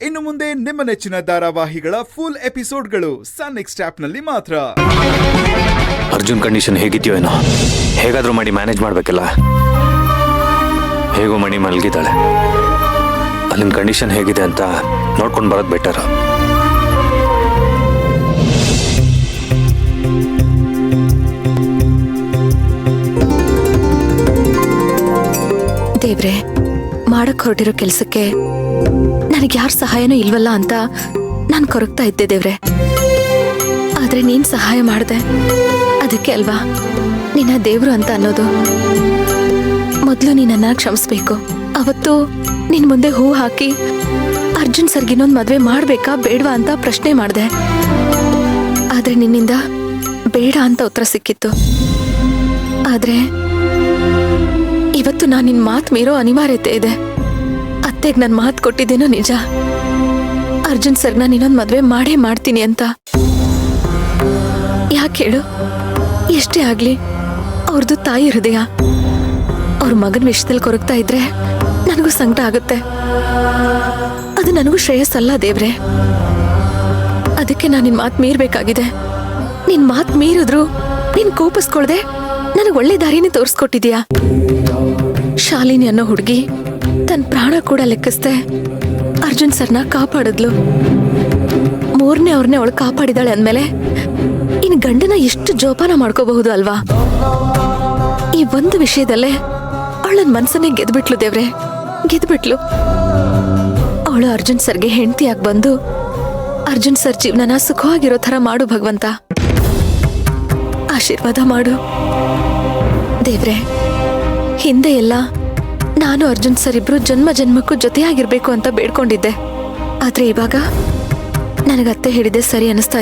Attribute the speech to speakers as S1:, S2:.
S1: ಇನ್ನು ಮುಂದೆ ನಿಮ್ಮ ನೆಚ್ಚಿನ ಧಾರಾವಾಹಿಗಳ ಫುಲ್ ಎಪಿಸೋಡ್ಗಳು ಸನ್ ನೆಕ್ಸ್ಟ್ ಆಪ್ನಲ್ಲಿ ಮಾತ್ರ.
S2: ಅರ್ಜುನ್ ಕಂಡೀಷನ್ ಹೇಗಿದೆಯೋ ಏನೋ, ಹೇಗಾದ್ರೂ ಮಾಡಿ ಮ್ಯಾನೇಜ್ ಮಾಡ್ಬೇಕಲ್ಲ. ಹೇಗೋ ಮಣಿ ಮಲಗಿದ್ದಾಳೆ, ಅಲ್ಲಿನ ಕಂಡೀಷನ್ ಹೇಗಿದೆ ಅಂತ ನೋಡ್ಕೊಂಡು ಬರೋದು ಬೆಟರ್.
S3: ದೇವ್ರೆ, ಮಾಡಕ್ ಹೊರಟಿರೋ ಕೆಲ್ಸಕ್ಕೆ ನನಗೆ ಯಾರ ಸಹಾಯನೂ ಇಲ್ವಲ್ಲ ಅಂತ ನಾನು ಕೊರಗ್ತಾ ಇದ್ದೆ ದೇವ್ರೆ. ಆದ್ರೆ ನೀನ್ ಸಹಾಯ ಮಾಡ್ದೆ, ಅದಕ್ಕೆ ಅಲ್ವಾ ನಿನ್ನ ದೇವ್ರು ಅಂತ ಅನ್ನೋದು. ಮೊದ್ಲು ನೀನನ್ನ ಕ್ಷಮಿಸ್ಬೇಕು. ಅವತ್ತು ನಿನ್ ಮುಂದೆ ಹೂ ಹಾಕಿ ಅರ್ಜುನ್ ಸರ್ಗಿನ್ನೊಂದು ಮದ್ವೆ ಮಾಡ್ಬೇಕಾ ಬೇಡ್ವಾ ಅಂತ ಪ್ರಶ್ನೆ ಮಾಡ್ದೆ. ಆದ್ರೆ ನಿನ್ನಿಂದ ಬೇಡ ಅಂತ ಉತ್ತರ ಸಿಕ್ಕಿತ್ತು. ಆದ್ರೆ ಇವತ್ತು ನಾನು ನಿನ್ ಮಾತು ಮೀರೋ ಅನಿವಾರ್ಯತೆ ಇದೆ. ಅತ್ತೆಗೆ ನನ್ ಮಾತು ಕೊಟ್ಟಿದ್ದೇನೋ ನಿಜ, ಅರ್ಜುನ್ ಸರ್ನ ನೀನೊಂದು ಮದ್ವೆ ಮಾಡೇ ಮಾಡ್ತೀನಿ ಅಂತ. ಯಾಕೆ ಹೇಳು, ಎಷ್ಟೇ ಆಗ್ಲಿ ಅವ್ರದ್ದು ತಾಯಿ ಹೃದಯ. ಅವ್ರ ಮಗನ ವಿಷಯದಲ್ಲಿ ಕೊರಗ್ತಾ ಇದ್ರೆ ನನಗೂ ಸಂಕಟ ಆಗುತ್ತೆ. ಅದು ನನಗೂ ಶ್ರೇಯಸ್ಸಲ್ಲ ದೇವ್ರೆ. ಅದಕ್ಕೆ ನಾನು ನಿನ್ ಮಾತು ಮೀರ್ಬೇಕಾಗಿದೆ. ನಿನ್ ಮಾತು ಮೀರಿದ್ರು ನೀನ್ ಕೋಪಿಸ್ಕೊಳ್ದೆ ನನಗೆ ಒಳ್ಳೆ ದಾರಿನೇ ತೋರಿಸ್ಕೊಟ್ಟಿದ್ಯಾ. ಶಾಲಿನಿ ಅನ್ನೋ ಹುಡುಗಿ ತನ್ನ ಪ್ರಾಣ ಕೂಡ ಲೆಕ್ಕಿಸ್ದೆ ಅರ್ಜುನ್ ಸರ್ನ ಕಾಪಾಡಿದ್ಲು. ಮೂರನೇ ಅವ್ರನ್ನೇ ಅವಳು ಕಾಪಾಡಿದಾಳೆ ಅಂದ್ಮೇಲೆ ಇನ್ ಗಂಡನ ಎಷ್ಟು ಜೋಪಾನ ಮಾಡ್ಕೋಬಹುದು ಅಲ್ವಾ. ಈ ಒಂದು ವಿಷಯದಲ್ಲೇ ಅವಳನ್ ಮನ್ಸನ್ನೇ ಗೆದ್ಬಿಟ್ಲು ದೇವ್ರೆ, ಗೆದ್ಬಿಟ್ಲು. ಅವಳು ಅರ್ಜುನ್ ಸರ್ಗೆ ಹೆಂಡತಿಯಾಗಿ ಬಂದು ಅರ್ಜುನ್ ಸರ್ ಜೀವನನ ಸುಖವಾಗಿರೋ ಥರ ಮಾಡು ಭಗವಂತ. ಆಶೀರ್ವಾದ ಮಾಡು ದೇವ್ರೆ. ಹಿಂದೆ ಎಲ್ಲ ನಾನು ಅರ್ಜುನ್ ಸರ್ ಇಬ್ರು ಜನ್ಮ ಜನ್ಮಕ್ಕೂ ಜೊತೆಯಾಗಿರ್ಬೇಕು ಅಂತ ಬೇಡ್ಕೊಂಡಿದ್ದೆ. ಆದ್ರೆ ಇವಾಗ ನನಗತ್ತೆ ಹೇಳಿದೆ ಸರಿ ಅನಿಸ್ತಾ